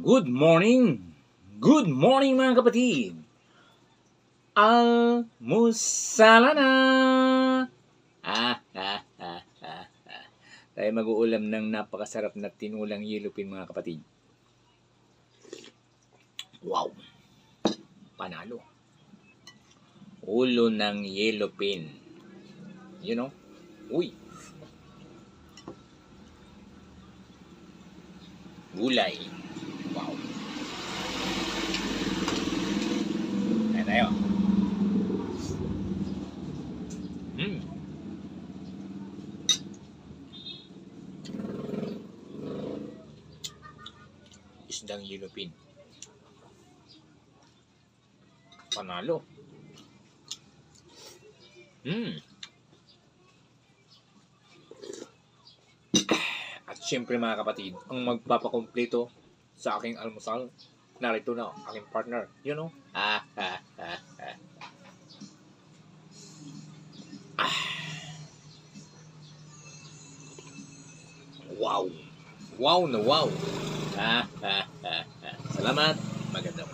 Good morning! Good morning mga kapatid! Almusala na! Tayo mag-uulam ng napakasarap na tinulang yellowpin mga kapatid. Wow! Panalo! Ulo ng yellowpin. You know? Uy! Gulay. Wow. Ayan tayo. Isdang yellowpin. Panalo. At syempre mga kapatid, ang magpapakumpleto sa aking almusal, narito na aking partner, you know? Wow! Wow na wow! Salamat! Magandang